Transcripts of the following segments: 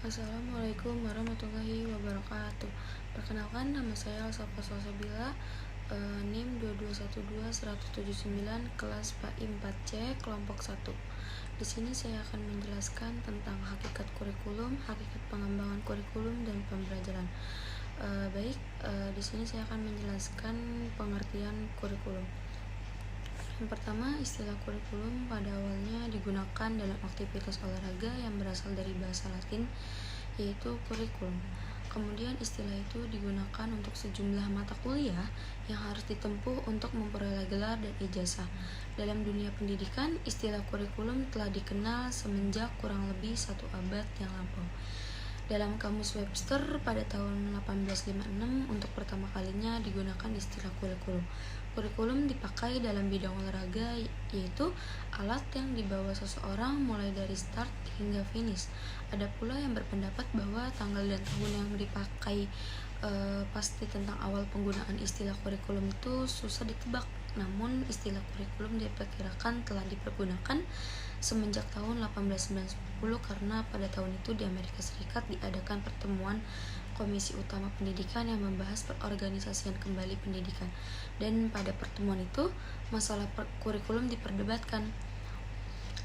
Assalamualaikum warahmatullahi wabarakatuh. Perkenalkan, nama saya Alsafa Salsabila, NIM 2212179, kelas PAI 4C, kelompok 1. Di sini saya akan menjelaskan tentang hakikat kurikulum, hakikat pengembangan kurikulum, dan pembelajaran. Di sini saya akan menjelaskan pengertian kurikulum. Yang pertama, istilah kurikulum pada awalnya digunakan dalam aktivitas olahraga yang berasal dari bahasa Latin, yaitu kurikulum. Kemudian istilah itu digunakan untuk sejumlah mata kuliah yang harus ditempuh untuk memperoleh gelar dan ijazah. Dalam dunia pendidikan, istilah kurikulum telah dikenal semenjak kurang lebih 1 abad yang lampau. Dalam Kamus Webster pada tahun 1856 untuk pertama kalinya digunakan istilah kurikulum. Kurikulum dipakai dalam bidang olahraga, yaitu alat yang dibawa seseorang mulai dari start hingga finish. Ada pula yang berpendapat bahwa tanggal dan tahun yang dipakai pasti tentang awal penggunaan istilah kurikulum itu susah ditebak. Namun istilah kurikulum diperkirakan telah dipergunakan semenjak tahun 1890 karena pada tahun itu di Amerika Serikat diadakan pertemuan Komisi Utama Pendidikan yang membahas perorganisasian kembali pendidikan, dan pada pertemuan itu masalah kurikulum diperdebatkan.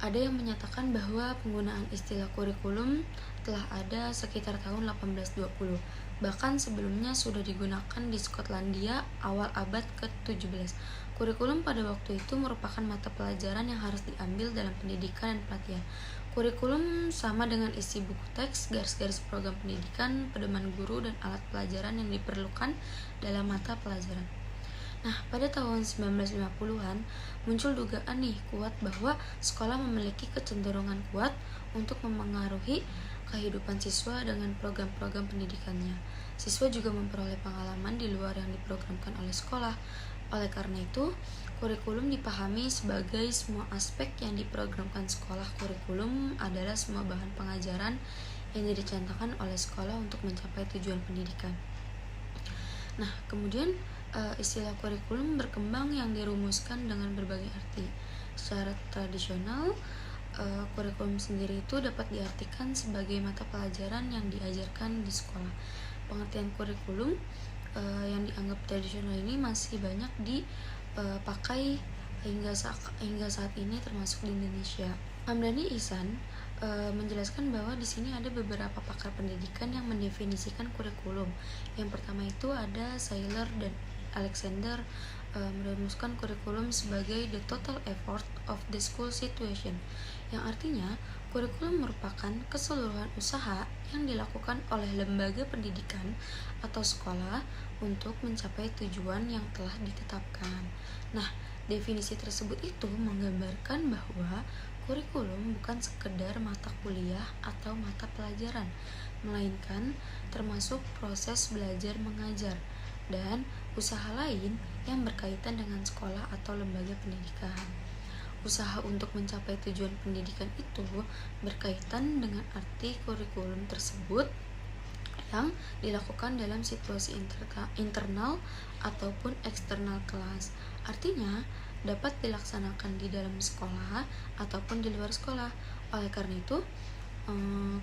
Ada yang menyatakan bahwa penggunaan istilah kurikulum telah ada sekitar tahun 1820. Bahkan sebelumnya sudah digunakan di Skotlandia awal abad ke-17. Kurikulum pada waktu itu merupakan mata pelajaran yang harus diambil dalam pendidikan dan pelatihan. Kurikulum sama dengan isi buku teks, garis-garis program pendidikan, pedoman guru, dan alat pelajaran yang diperlukan dalam mata pelajaran. Nah, pada tahun 1950-an muncul dugaan kuat bahwa sekolah memiliki kecenderungan kuat untuk memengaruhi kehidupan siswa dengan program-program pendidikannya. Siswa juga memperoleh pengalaman di luar yang diprogramkan oleh sekolah. Oleh karena itu, kurikulum dipahami sebagai semua aspek yang diprogramkan sekolah. Kurikulum adalah semua bahan pengajaran yang dicanangkan oleh sekolah untuk mencapai tujuan pendidikan. Nah, kemudian istilah kurikulum berkembang yang dirumuskan dengan berbagai arti. Secara tradisional, kurikulum sendiri itu dapat diartikan sebagai mata pelajaran yang diajarkan di sekolah. Pengertian kurikulum yang dianggap tradisional ini masih banyak dipakai hingga saat ini, termasuk di Indonesia. Hamdani Ihsan menjelaskan bahwa di sini ada beberapa pakar pendidikan yang mendefinisikan kurikulum. Yang pertama itu ada Sailer dan Alexander merumuskan kurikulum sebagai the total effort of the school situation, yang artinya kurikulum merupakan keseluruhan usaha yang dilakukan oleh lembaga pendidikan atau sekolah untuk mencapai tujuan yang telah ditetapkan. Nah, definisi tersebut itu menggambarkan bahwa kurikulum bukan sekedar mata kuliah atau mata pelajaran, melainkan termasuk proses belajar mengajar dan usaha lain yang berkaitan dengan sekolah atau lembaga pendidikan. Usaha untuk mencapai tujuan pendidikan itu berkaitan dengan arti kurikulum tersebut yang dilakukan dalam situasi internal ataupun eksternal kelas. Artinya, dapat dilaksanakan di dalam sekolah ataupun di luar sekolah. Oleh karena itu,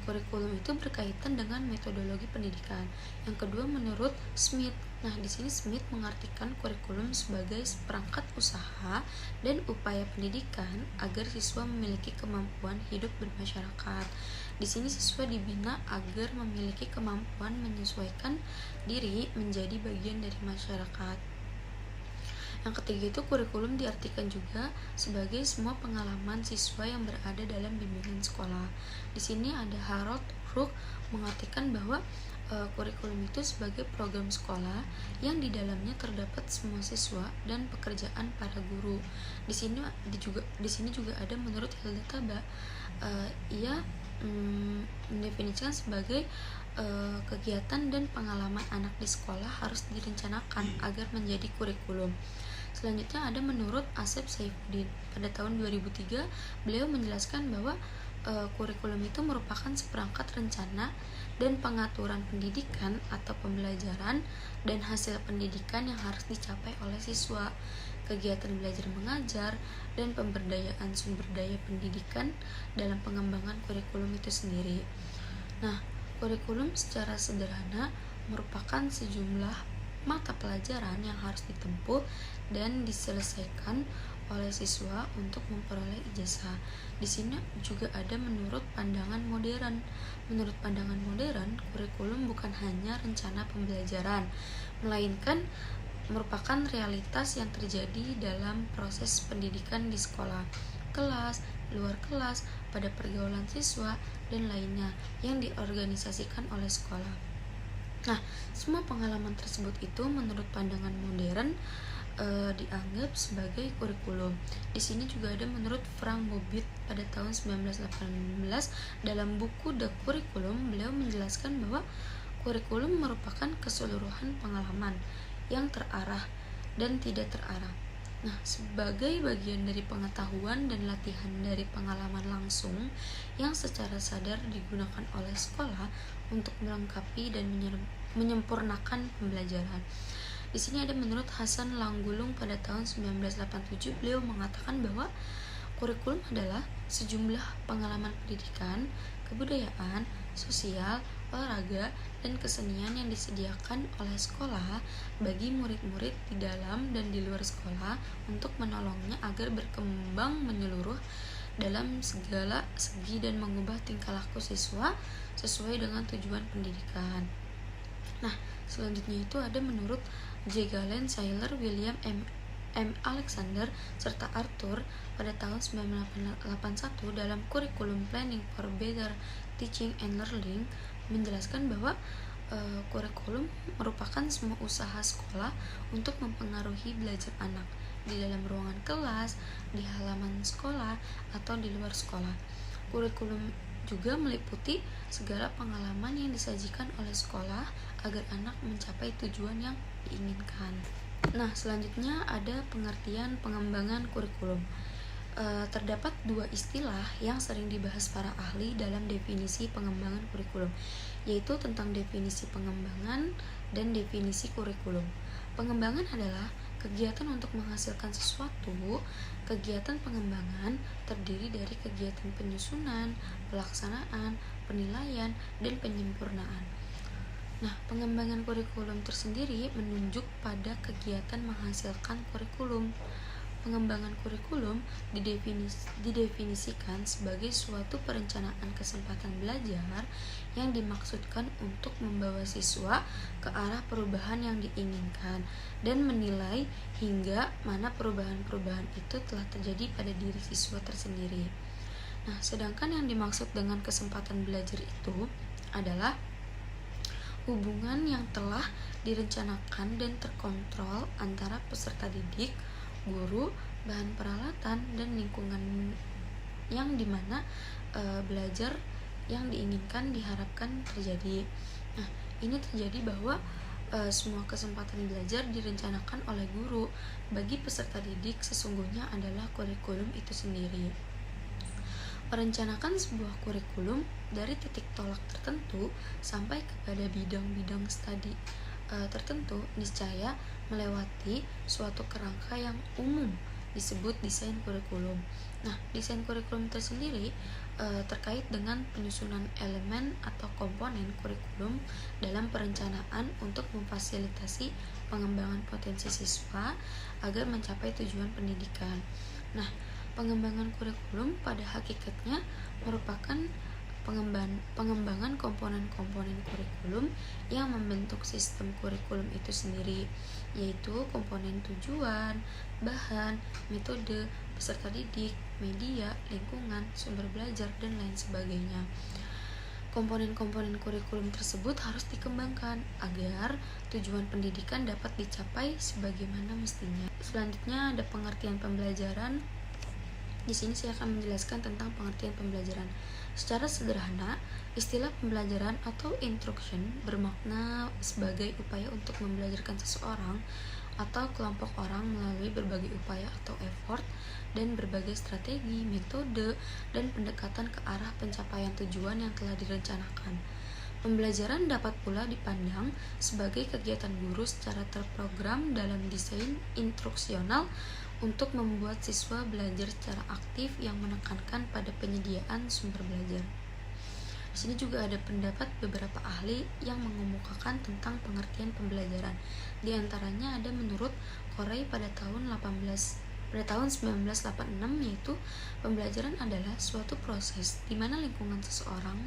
kurikulum itu berkaitan dengan metodologi pendidikan. Yang kedua, menurut Smith. Nah, di sini Smith mengartikan kurikulum sebagai perangkat usaha dan upaya pendidikan agar siswa memiliki kemampuan hidup bermasyarakat. Di sini siswa dibina agar memiliki kemampuan menyesuaikan diri menjadi bagian dari masyarakat. Yang ketiga itu, kurikulum diartikan juga sebagai semua pengalaman siswa yang berada dalam bimbingan sekolah. Di sini ada Harold Rook mengartikan bahwa kurikulum itu sebagai program sekolah yang di dalamnya terdapat semua siswa dan pekerjaan para guru. Di sini juga ada menurut Hilda Taba, ia mendefinisikan sebagai kegiatan dan pengalaman anak di sekolah harus direncanakan agar menjadi kurikulum. Selanjutnya ada menurut Asep Saifuddin. Pada tahun 2003 beliau menjelaskan bahwa kurikulum itu merupakan seperangkat rencana dan pengaturan pendidikan atau pembelajaran dan hasil pendidikan yang harus dicapai oleh siswa. Kegiatan belajar mengajar dan pemberdayaan sumber daya pendidikan dalam pengembangan kurikulum itu sendiri. Nah, Kurikulum secara sederhana merupakan sejumlah mata pelajaran yang harus ditempuh dan diselesaikan oleh siswa untuk memperoleh ijazah. Di sini juga ada menurut pandangan modern. Menurut pandangan modern, kurikulum bukan hanya rencana pembelajaran, melainkan merupakan realitas yang terjadi dalam proses pendidikan di sekolah, kelas, luar kelas, pada pergaulan siswa, dan lainnya yang diorganisasikan oleh sekolah. Nah, semua pengalaman tersebut itu menurut pandangan modern dianggap sebagai kurikulum. Di sini juga ada menurut Frank Bobbitt pada tahun 1918 dalam buku The Curriculum, beliau menjelaskan bahwa kurikulum merupakan keseluruhan pengalaman yang terarah dan tidak terarah. Nah, sebagai bagian dari pengetahuan dan latihan dari pengalaman langsung yang secara sadar digunakan oleh sekolah untuk melengkapi dan menyempurnakan pembelajaran. Di sini ada menurut Hasan Langgulung pada tahun 1987, beliau mengatakan bahwa kurikulum adalah sejumlah pengalaman pendidikan, kebudayaan, sosial, olahraga, dan kesenian yang disediakan oleh sekolah bagi murid-murid di dalam dan di luar sekolah untuk menolongnya agar berkembang menyeluruh dalam segala segi dan mengubah tingkah laku siswa sesuai dengan tujuan pendidikan. Nah, selanjutnya itu ada menurut J. Galen, Saylor, William M. Alexander, serta Arthur pada tahun 1981 dalam Curriculum Planning for Better Teaching and Learning menjelaskan bahwa kurikulum merupakan semua usaha sekolah untuk mempengaruhi belajar anak di dalam ruangan kelas, di halaman sekolah, atau di luar sekolah. Kurikulum juga meliputi segala pengalaman yang disajikan oleh sekolah agar anak mencapai tujuan yang diinginkan. Nah, selanjutnya ada pengertian pengembangan kurikulum. Terdapat dua istilah yang sering dibahas para ahli dalam definisi pengembangan kurikulum, yaitu tentang definisi pengembangan dan definisi kurikulum. Pengembangan adalah kegiatan untuk menghasilkan sesuatu. Kegiatan pengembangan terdiri dari kegiatan penyusunan, pelaksanaan, penilaian, dan penyempurnaan. Nah, pengembangan kurikulum tersendiri menunjuk pada kegiatan menghasilkan kurikulum. Pengembangan kurikulum didefinisikan sebagai suatu perencanaan kesempatan belajar yang dimaksudkan untuk membawa siswa ke arah perubahan yang diinginkan dan menilai hingga mana perubahan-perubahan itu telah terjadi pada diri siswa tersendiri. Nah, sedangkan yang dimaksud dengan kesempatan belajar itu adalah hubungan yang telah direncanakan dan terkontrol antara peserta didik, guru, bahan peralatan, dan lingkungan yang dimana belajar yang diinginkan diharapkan terjadi. Nah, ini terjadi bahwa semua kesempatan belajar direncanakan oleh guru bagi peserta didik sesungguhnya adalah kurikulum itu sendiri. Merencanakan sebuah kurikulum dari titik tolak tertentu sampai kepada bidang-bidang studi tertentu niscaya melewati suatu kerangka yang umum disebut desain kurikulum. Nah, desain kurikulum tersendiri terkait dengan penyusunan elemen atau komponen kurikulum dalam perencanaan untuk memfasilitasi pengembangan potensi siswa agar mencapai tujuan pendidikan. Nah, pengembangan kurikulum pada hakikatnya merupakan pengembangan komponen-komponen kurikulum yang membentuk sistem kurikulum itu sendiri, yaitu komponen tujuan, bahan, metode, peserta didik, media, lingkungan, sumber belajar, dan lain sebagainya. Komponen-komponen kurikulum tersebut harus dikembangkan agar tujuan pendidikan dapat dicapai sebagaimana mestinya. Selanjutnya ada pengertian pembelajaran. Di sini saya akan menjelaskan tentang pengertian pembelajaran. Secara sederhana, istilah pembelajaran atau instruction bermakna sebagai upaya untuk membelajarkan seseorang atau kelompok orang melalui berbagai upaya atau effort dan berbagai strategi, metode, dan pendekatan ke arah pencapaian tujuan yang telah direncanakan. Pembelajaran dapat pula dipandang sebagai kegiatan guru secara terprogram dalam desain instruksional untuk membuat siswa belajar secara aktif yang menekankan pada penyediaan sumber belajar. Di sini juga ada pendapat beberapa ahli yang mengemukakan tentang pengertian pembelajaran. Di antaranya ada menurut Corey pada tahun 1986, yaitu pembelajaran adalah suatu proses di mana lingkungan seseorang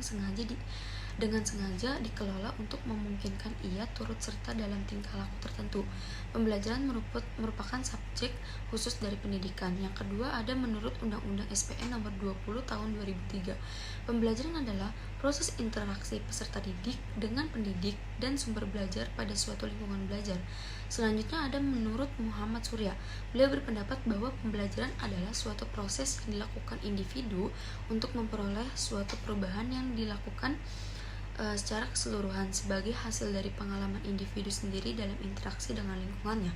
dengan sengaja dikelola untuk memungkinkan ia turut serta dalam tingkah laku tertentu. Pembelajaran merupakan subjek khusus dari pendidikan. Yang kedua ada menurut Undang-Undang SPN Nomor 20 Tahun 2003. Pembelajaran adalah proses interaksi peserta didik dengan pendidik dan sumber belajar pada suatu lingkungan belajar. Selanjutnya ada menurut Muhammad Surya. Beliau berpendapat bahwa pembelajaran adalah suatu proses yang dilakukan individu untuk memperoleh suatu perubahan yang dilakukan secara keseluruhan sebagai hasil dari pengalaman individu sendiri dalam interaksi dengan lingkungannya.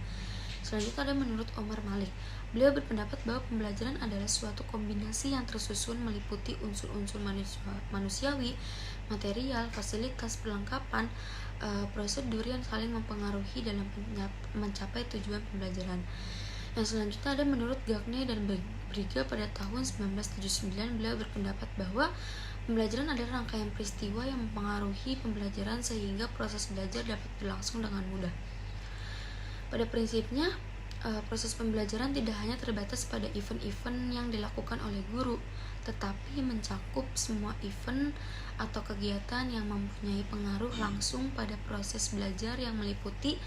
Selanjutnya ada menurut Omar Malik. Beliau berpendapat bahwa pembelajaran adalah suatu kombinasi yang tersusun meliputi unsur-unsur manusiawi, material, fasilitas, perlengkapan, prosedur yang saling mempengaruhi dalam mencapai tujuan pembelajaran. Yang selanjutnya ada menurut Gagne dan Briga pada tahun 1979. Beliau berpendapat bahwa pembelajaran adalah rangkaian peristiwa yang mempengaruhi pembelajaran sehingga proses belajar dapat berlangsung dengan mudah. Pada prinsipnya, proses pembelajaran tidak hanya terbatas pada event-event yang dilakukan oleh guru, tetapi mencakup semua event atau kegiatan yang mempunyai pengaruh langsung pada proses belajar yang meliputi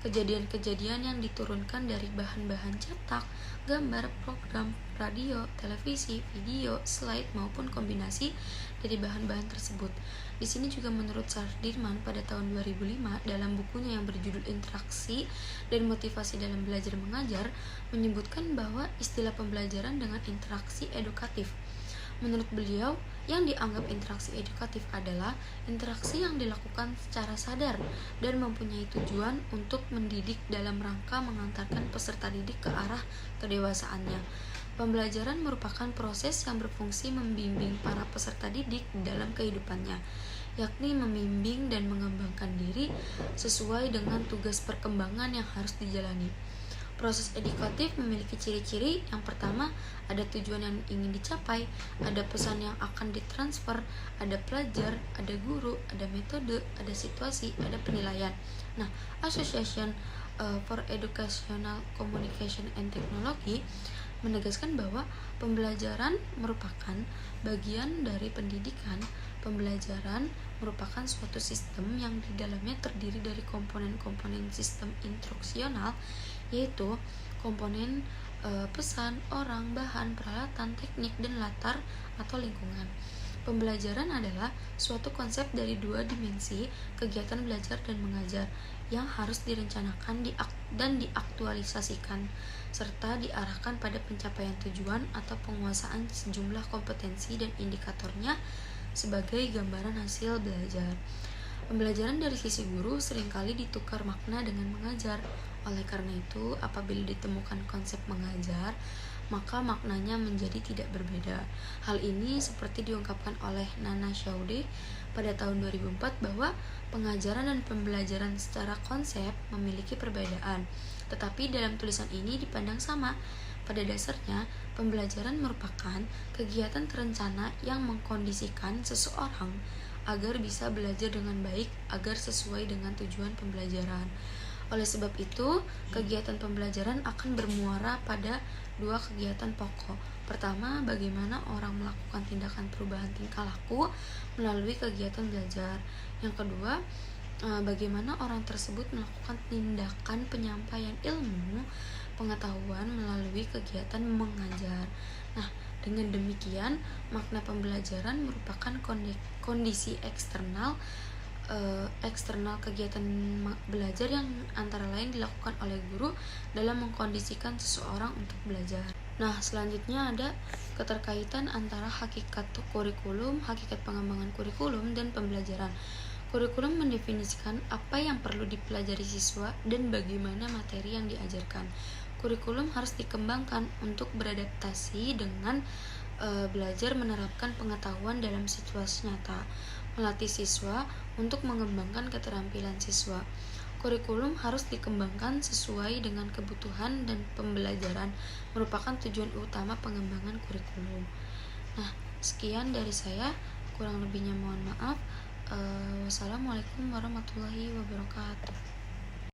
kejadian-kejadian yang diturunkan dari bahan-bahan cetak, gambar, program, radio, televisi, video, slide, maupun kombinasi dari bahan-bahan tersebut. Di sini juga menurut Sardirman pada tahun 2005 dalam bukunya yang berjudul Interaksi dan Motivasi dalam Belajar Mengajar menyebutkan bahwa istilah pembelajaran dengan interaksi edukatif. Menurut beliau, yang dianggap interaksi edukatif adalah interaksi yang dilakukan secara sadar dan mempunyai tujuan untuk mendidik dalam rangka mengantarkan peserta didik ke arah kedewasaannya. Pembelajaran merupakan proses yang berfungsi membimbing para peserta didik dalam kehidupannya, yakni membimbing dan mengembangkan diri sesuai dengan tugas perkembangan yang harus dijalani. Proses edukatif memiliki ciri-ciri. Yang pertama, ada tujuan yang ingin dicapai, ada pesan yang akan ditransfer, ada pelajar, ada guru, ada metode, ada situasi, ada penilaian. Nah, Association for Educational Communication and Technology menegaskan bahwa pembelajaran merupakan bagian dari pendidikan. Pembelajaran merupakan suatu sistem yang di dalamnya terdiri dari komponen-komponen sistem instruksional, yaitu komponen pesan, orang, bahan, peralatan, teknik, dan latar atau lingkungan. Pembelajaran adalah suatu konsep dari dua dimensi, kegiatan belajar dan mengajar, yang harus direncanakan dan diaktualisasikan, serta diarahkan pada pencapaian tujuan atau penguasaan sejumlah kompetensi dan indikatornya sebagai gambaran hasil belajar. Pembelajaran dari sisi guru seringkali ditukar makna dengan mengajar. Oleh karena itu, apabila ditemukan konsep mengajar, maka maknanya menjadi tidak berbeda. Hal ini seperti diungkapkan oleh Nana Chaude pada tahun 2004 bahwa pengajaran dan pembelajaran secara konsep memiliki perbedaan, tetapi dalam tulisan ini dipandang sama. Pada dasarnya, pembelajaran merupakan kegiatan terencana yang mengkondisikan seseorang agar bisa belajar dengan baik agar sesuai dengan tujuan pembelajaran. Oleh sebab itu, kegiatan pembelajaran akan bermuara pada dua kegiatan pokok. Pertama, bagaimana orang melakukan tindakan perubahan tingkah laku melalui kegiatan belajar. Yang kedua, bagaimana orang tersebut melakukan tindakan penyampaian ilmu pengetahuan melalui kegiatan mengajar. Nah, dengan demikian, makna pembelajaran merupakan kondisi eksternal kegiatan belajar yang antara lain dilakukan oleh guru dalam mengkondisikan seseorang untuk belajar. Nah, selanjutnya ada keterkaitan antara hakikat kurikulum, hakikat pengembangan kurikulum, dan pembelajaran. Kurikulum mendefinisikan apa yang perlu dipelajari siswa dan bagaimana materi yang diajarkan. Kurikulum harus dikembangkan untuk beradaptasi dengan belajar menerapkan pengetahuan dalam situasi nyata, melatih siswa untuk mengembangkan keterampilan siswa. Kurikulum harus dikembangkan sesuai dengan kebutuhan dan pembelajaran merupakan tujuan utama pengembangan kurikulum. Nah, sekian dari saya. Kurang lebihnya mohon maaf. Wassalamualaikum warahmatullahi wabarakatuh.